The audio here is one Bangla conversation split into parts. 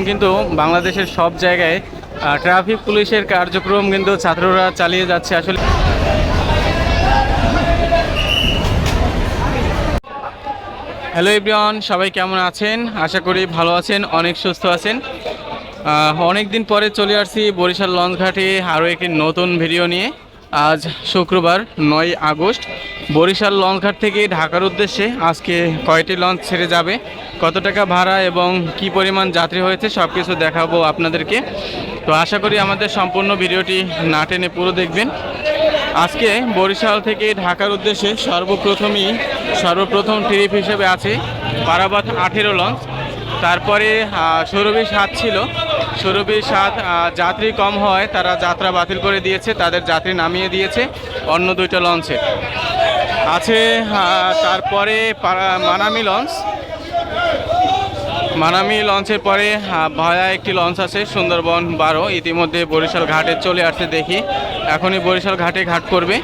কিন্তু বাংলাদেশের সব জায়গায় ট্রাফিক পুলিশের কার্যক্রম কিন্তু ছাত্ররা চালিয়ে যাচ্ছে আসলে। হ্যালো এভরিওয়ান, সবাই কেমন আছেন? আশা করি ভালো আছেন, অনেক সুস্থ আছেন। অনেক দিন পরে চলে আসছি বরিশাল লঞ্চঘাটে আরও একটি নতুন ভিডিও নিয়ে। আজ শুক্রবার 9 আগস্ট বরিশাল লঞ্চঘাট থেকে ঢাকার উদ্দেশ্যে আজকে কয়টি লঞ্চ ছেড়ে যাবে, কত টাকা ভাড়া এবং কি পরিমাণ যাত্রী হয়েছে সব কিছু দেখাবো আপনাদেরকে। তো আশা করি আমাদের সম্পূর্ণ ভিডিওটি না টেনে পুরো দেখবেন। আজকে বরিশাল থেকে ঢাকার উদ্দেশ্যে সর্বপ্রথম ট্রিপ হিসেবে আছে পারাবাত 18 লঞ্চ। তারপরে সুরভি 7 ছিল। সুরভি 7 যাত্রী কম হয় তারা যাত্রা বাতিল করে দিয়েছে, তাদের যাত্রী নামিয়ে দিয়েছে অন্য দুইটা লঞ্চে আছে। তারপরে মানামি লঞ্চের পরে ভায়া একটি লঞ্চ আছে সুন্দরবন 12, ইতিমধ্যে বরিশাল ঘাটে চলে আসছে। দেখি এখনই বরিশাল ঘাটে ঘাট করবে।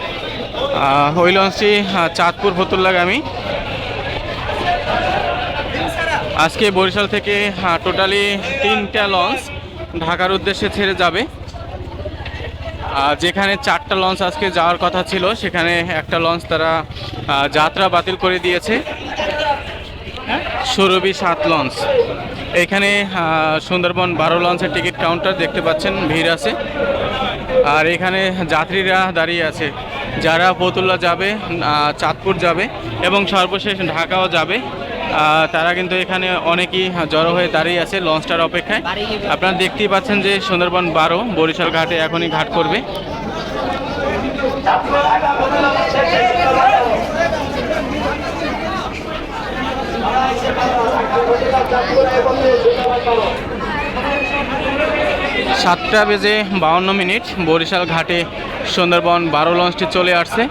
ওই লঞ্চটি চাঁদপুর ফতুল্লাগামী। আজকে বরিশাল থেকে টোটালি 3টা লঞ্চ ঢাকার উদ্দেশ্যে ছেড়ে যাবে। যেখানে 4টা লঞ্চ আজকে যাওয়ার কথা ছিল সেখানে একটা লঞ্চ তারা যাত্রা বাতিল করে দিয়েছে। সুরভি 7 লঞ্চ। এখানে সুন্দরবন 12 লঞ্চের টিকিট কাউন্টার দেখতে পাচ্ছেন, ভিড় আছে। আর এখানে যাত্রীরা দাঁড়িয়ে আছে, যারা ফতুল্লা যাবে, চাঁদপুর যাবে এবং সর্বশেষ ঢাকাও যাবে, তারা কিন্তু এখানে অনেকেই জড়ো হয়ে দাঁড়িয়ে আছে লঞ্চটার অপেক্ষায়। আপনারা দেখতেই পাচ্ছেন যে সুন্দরবন 12 বরিশাল ঘাটে এখনই ঘাট করবে। সাতটা বেজে 52 মিনিট বরিশাল ঘাটে সুন্দরবন 12 লঞ্চটি চলে আসছে।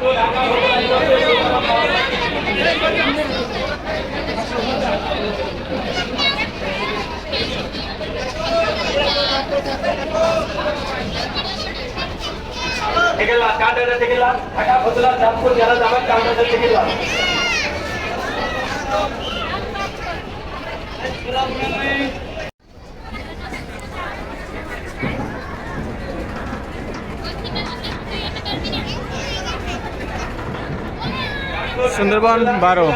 সুন্দরবন 12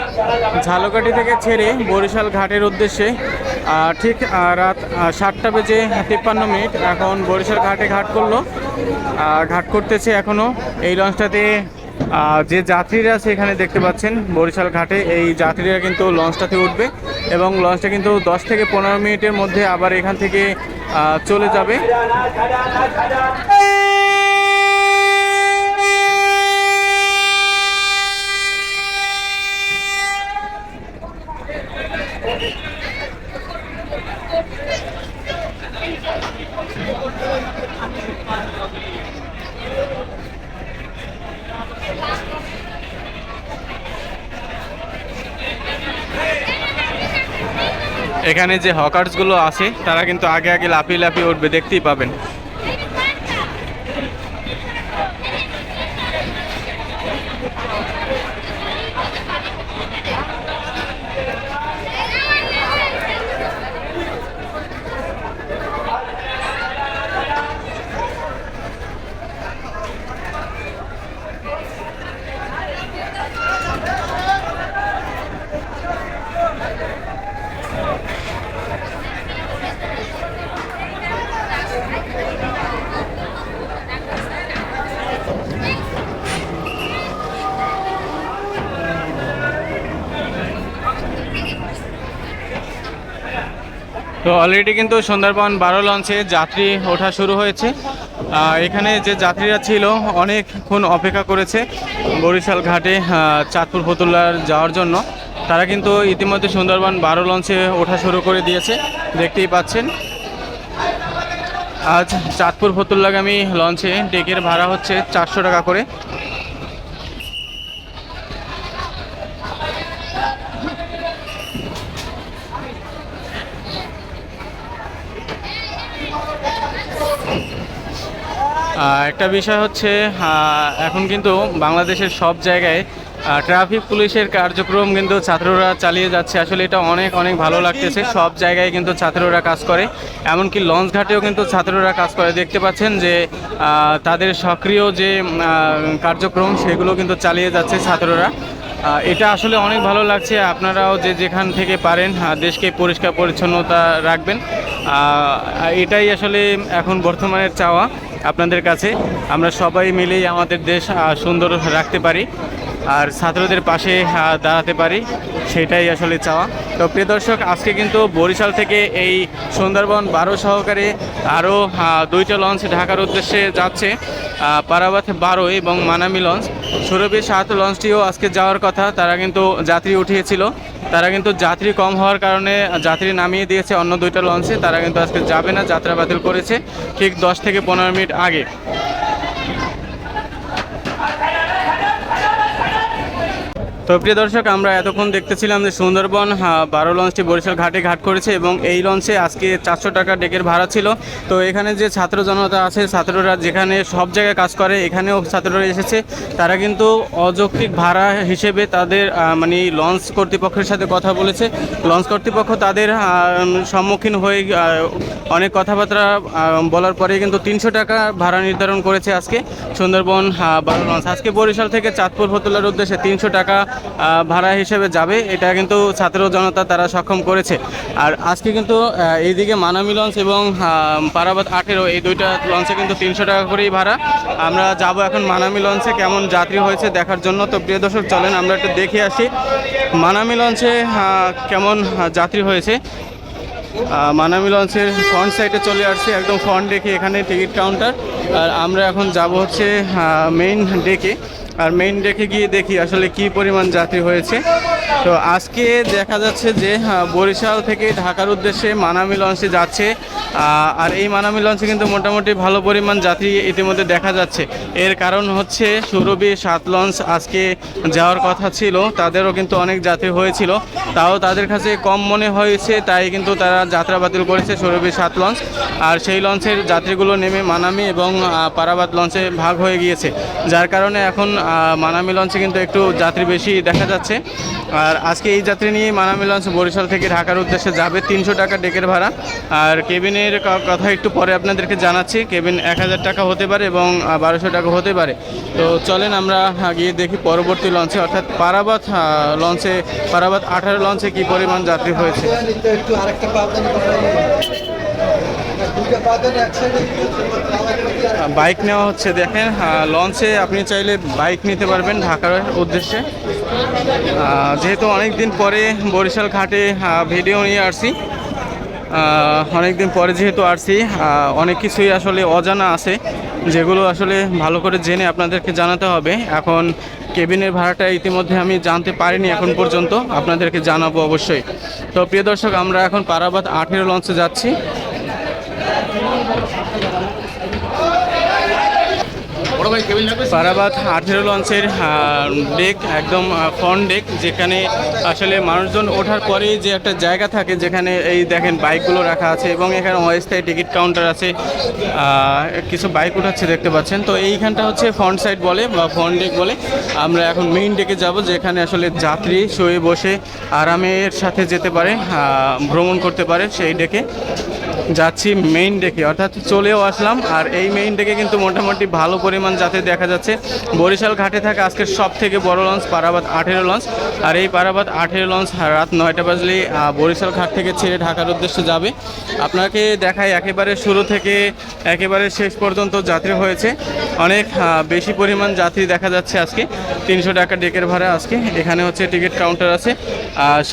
ঝালকাঠি থেকে ছেড়ে বরিশাল ঘাটের উদ্দেশ্যে ঠিক রাত 7টা বেজে 53 মিনিট এখন বরিশাল ঘাটে ঘাট করলো। ঘাট করতেছে এখনও। এই লঞ্চটাতে যে যাত্রীরা আছে এখানে দেখতে পাচ্ছেন বরিশাল ঘাটে, এই যাত্রীরা কিন্তু লঞ্চটাতে উঠবে এবং লঞ্চটা কিন্তু 10 থেকে 15 মিনিটের মধ্যে আবার এখান থেকে চলে যাবে। এখানে যে হকার্সগুলো আছে তারা কিন্তু আগে আগে লাফিয়ে লাফিয়ে উঠবে, দেখতেই পাবেন। তো অলরেডি কিন্তু সুন্দরবন 12 লঞ্চে যাত্রী ওঠা শুরু হয়েছে। এখানে যে যাত্রীরা ছিল অনেকক্ষণ অপেক্ষা করেছে বরিশাল ঘাটে চাঁদপুর ফতুল্লার যাওয়ার জন্য, তারা কিন্তু ইতিমধ্যে সুন্দরবন 12 লঞ্চে ওঠা শুরু করে দিয়েছে, দেখতেই পাচ্ছেন। আজ চাঁদপুর ফতুল্লাগামী লঞ্চে ডেকের ভাড়া হচ্ছে 400 টাকা করে। একটা বিষয় হচ্ছে এখন কিন্তু বাংলাদেশের সব জায়গায় ট্রাফিক পুলিশের কার্যক্রম কিন্তু ছাত্ররা চালিয়ে যাচ্ছে। আসলে এটা অনেক অনেক ভালো লাগতেছে। সব জায়গায় কিন্তু ছাত্ররা কাজ করে, এমনকি লঞ্চ ঘাটেও কিন্তু ছাত্ররা কাজ করে। দেখতে পাচ্ছেন যে তাদের সক্রিয় যে কার্যক্রম সেগুলো কিন্তু চালিয়ে যাচ্ছে ছাত্ররা। এটা আসলে অনেক ভালো লাগছে। আপনারাও যে যেখান থেকে পারেন দেশকে পরিষ্কার পরিচ্ছন্নতা রাখবেন, এটাই আসলে এখন বর্তমানের চাওয়া আপনাদের কাছে। আমরা সবাই মিলেই আমাদের দেশ সুন্দর রাখতে পারি আর ছাত্রদের পাশে দাঁড়াতে পারি, সেটাই আসলে চাওয়া। তো প্রিয় দর্শক, আজকে কিন্তু বরিশাল থেকে এই সুন্দরবন 12 সহকারে আরও 2টা লঞ্চ ঢাকার উদ্দেশ্যে যাচ্ছে, পারাবাত 12 এবং মানামি লঞ্চ। সুরভি 7 লঞ্চটিও আজকে যাওয়ার কথা, তারা কিন্তু যাত্রী উঠিয়েছিল, তারা কিন্তু যাত্রী কম হওয়ার কারণে যাত্রী নামিয়ে দিয়েছে অন্য 2টা লঞ্চে। তারা কিন্তু আজকে যাবে না, যাত্রা বাতিল করেছে ঠিক 10 থেকে 15 মিনিট আগে। তো প্রিয় দর্শক, আমরা এতক্ষণ দেখতেছিলাম যে সুন্দরবন 12 লঞ্চটি বরিশাল ঘাটে ঘাট করেছে এবং এই লঞ্চে আজকে 400 টাকা ডেকের ভাড়া ছিল। তো এখানে যে ছাত্র জনতা আছে, ছাত্ররা যেখানে সব জায়গায় কাজ করে, এখানেও ছাত্ররা এসেছে। তারা কিন্তু অযৌক্তিক ভাড়া হিসেবে তাদের মানে লঞ্চ কর্তৃপক্ষের সাথে কথা বলেছে। লঞ্চ কর্তৃপক্ষ তাদের সম্মুখীন হয়ে অনেক কথাবার্তা বলার পরে কিন্তু 300 টাকা ভাড়া নির্ধারণ করেছে আজকে সুন্দরবন 12 লঞ্চ। আজকে বরিশাল থেকে চাঁদপুর ফতুল্লার উদ্দেশ্যে 300 টাকা ভাড়া হিসেবে যাবে, এটা কিন্তু ছাত্র জনতা তারা সক্ষম করেছে। আর আজকে কিন্তু এইদিকে মানামি লঞ্চ এবং পারাবাত 18 এই 2টা লঞ্চে কিন্তু 300 টাকা করেই ভাড়া। আমরা যাব এখন মানামি লঞ্চে কেমন যাত্রী হয়েছে দেখার জন্য। তো প্রিয় দর্শক, চলেন আমরা একটু দেখে আসি মানামি লঞ্চে কেমন যাত্রী হয়েছে। মানামি লঞ্চের ফ্রন্ট সাইডে চলে আসছি, একদম ফ্রন্ট ডেকে, এখানে টিকিট কাউন্টার। আর আমরা এখন যাব হচ্ছে মেইন ডেকে। আর মেইন ডেকে গিয়ে দেখি আসলে কি পরিমাণ যাত্রী হয়েছে। তো আজকে দেখা যাচ্ছে যে বরিশাল থেকে ঢাকার উদ্দেশ্যে মানামি লঞ্চে যাচ্ছে। আর এই মানামি লঞ্চে কিন্তু মোটামুটি ভালো পরিমাণ যাত্রী ইতিমধ্যে দেখা যাচ্ছে। এর কারণ হচ্ছে সুরভি 7 লঞ্চ আজকে যাওয়ার কথা ছিল, তাদেরও কিন্তু অনেক যাত্রী হয়েছিল, তাও তাদের কাছে কম মনে হয়েছে, তাই কিন্তু তারা যাত্রা বাতিল করেছে সুরভি 7 লঞ্চ। আর সেই লঞ্চের যাত্রীগুলো নেমে মানামি এবং পারাবাত লঞ্চে ভাগ হয়ে গিয়েছে, যার কারণে এখন মানামি লঞ্চে কিন্তু একটু যাত্রী বেশি দেখা যাচ্ছে। আর আজকে এই যাত্রী নিয়ে মানামি লঞ্চ বরিশাল থেকে ঢাকার উদ্দেশ্যে যাবে। 300 টাকা ডেকের ভাড়া। আর কেবিনের কথা একটু পরে আপনাদেরকে জানাচ্ছি। কেবিন 1000 টাকা হতে পারে এবং 1200 টাকা হতে পারে। তো চলেন আমরা গিয়ে দেখি পরবর্তী লঞ্চে, অর্থাৎ পারাবাত লঞ্চে, পারাবাত 18 লঞ্চে কি পরিমাণ যাত্রী হয়েছে। বাইক নেওয়া হচ্ছে, দেখেন লঞ্চে আপনি চাইলে বাইক নিতে পারবেন ঢাকার উদ্দেশ্যে। যেহেতু অনেক দিন পরে বরিশাল ঘাটে ভিডিও নিয়ে আসছি, অনেক দিন পরে যেহেতু আসছি, অনেক কিছুই আসলে অজানা আছে, যেগুলো আসলে ভালো করে জেনে আপনাদেরকে জানাতে হবে। এখন কেবিনের ভাড়াটা ইতিমধ্যে আমি জানতে পারিনি এখন পর্যন্ত, আপনাদেরকে জানাবো অবশ্যই। তো প্রিয় দর্শক, আমরা এখন পারাবাত 18 লঞ্চে যাচ্ছি। পারাবাত 18 লঞ্চের ডেক একদম ফ্রন্ট ডেক, যেখানে আসলে মানুষজন ওঠার পরেই যে একটা জায়গা থাকে, যেখানে এই দেখেন বাইকগুলো রাখা আছে এবং এখানে অস্থায়ী টিকিট কাউন্টার আছে। কিছু বাইক উঠাচ্ছে দেখতে পাচ্ছেন। তো এইখানটা হচ্ছে ফ্রন্ট সাইড বলে বা ফ্রন্ট ডেক বলে। আমরা এখন মেইন ডেকে যাব, যেখানে আসলে যাত্রী শুয়ে বসে আরামের সাথে যেতে পারে, ভ্রমণ করতে পারে। সেই ডেকে যাচ্ছি, মেইন ডেকে, অর্থাৎ চলেও আসলাম। আর এই মেইন ডেকে কিন্তু মোটামুটি ভালো পরিমাণ যাত্রী দেখা যাচ্ছে। বরিশাল ঘাটে থাকা আজকের সব থেকে বড় লঞ্চ পারাবাত 18 লঞ্চ। আর এই পারাবাত 18 লঞ্চ রাত 9টা বাজলেই বরিশাল ঘাট থেকে ছেড়ে ঢাকার উদ্দেশ্যে যাবে। আপনাকে দেখাই একেবারে শুরু থেকে একেবারে শেষ পর্যন্ত যাত্রী হয়েছে, অনেক বেশি পরিমাণ যাত্রী দেখা যাচ্ছে আজকে। 300 টাকা ডেকের ভাড়া আজকে। এখানে হচ্ছে টিকিট কাউন্টার আছে।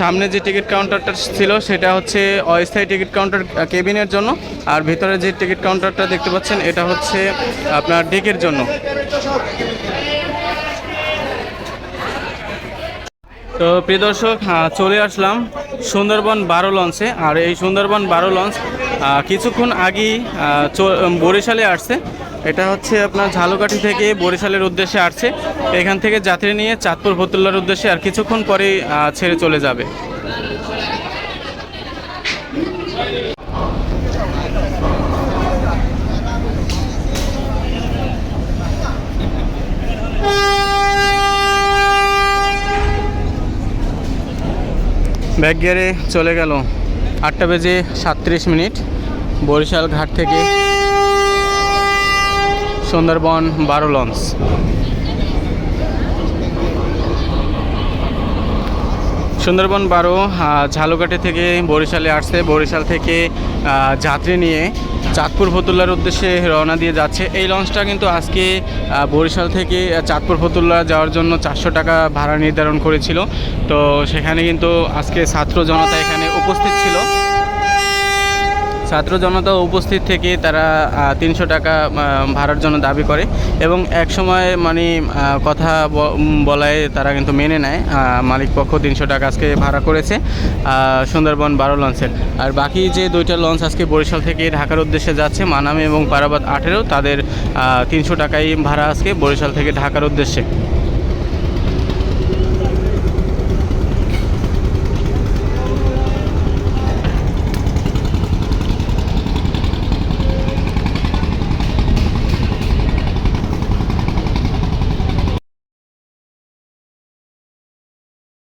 সামনে যে টিকিট কাউন্টারটা ছিল সেটা হচ্ছে অস্থায়ী টিকিট কাউন্টার কেবিনের জন্য, আর ভিতরে যে টিকিট কাউন্টারটা দেখতে পাচ্ছেন এটা হচ্ছে আপনার ডেকের জন্য। তো প্রিয় দর্শক, চলে আসলাম সুন্দরবন 12 লঞ্চে। আর এই সুন্দরবন 12 লঞ্চ কিছুক্ষণ আগেই বরিশালে আসছে। এটা হচ্ছে আপনার ঝালকাঠি থেকে বরিশালের উদ্দেশ্যে আসছে। এখান থেকে যাত্রী নিয়ে চাঁদপুর ফতুল্লার উদ্দেশ্যে আর কিছুক্ষণ পরেই ছেড়ে চলে যাবে। ব্যাক গিয়ারে চলে গেল 8:37 বরিশাল ঘাট থেকে সুন্দরবন 12 লঞ্চ। সুন্দরবন 12 ঝালুকাঠি থেকে বরিশালে আসছে। বরিশাল থেকে যাত্রী নিয়ে চাঁদপুর ফতুল্লার উদ্দেশ্যে রওনা দিয়ে যাচ্ছে। এই লঞ্চটা কিন্তু আজকে বরিশাল থেকে চাঁদপুর ফতুল্লা যাওয়ার জন্য 400 টাকা ভাড়া নির্ধারণ করেছিল। তো সেখানে কিন্তু আজকে ছাত্র জনতা এখানে উপস্থিত ছিল। ছাত্র জনতা উপস্থিত থেকে তারা 300 টাকা ভাড়ার জন্য দাবি করে এবং এক সময় মানে কথা বলায় তারা কিন্তু মেনে নেয়। মালিক পক্ষ 300 টাকা আজকে ভাড়া করেছে সুন্দরবন 12 লঞ্চের। আর বাকি যে দুইটা লঞ্চ আজকে বরিশাল থেকে ঢাকার উদ্দেশ্যে যাচ্ছে, মানামি এবং পারাবাত 18, তাদের 300 টাকাই ভাড়া আজকে বরিশাল থেকে ঢাকার উদ্দেশ্যে।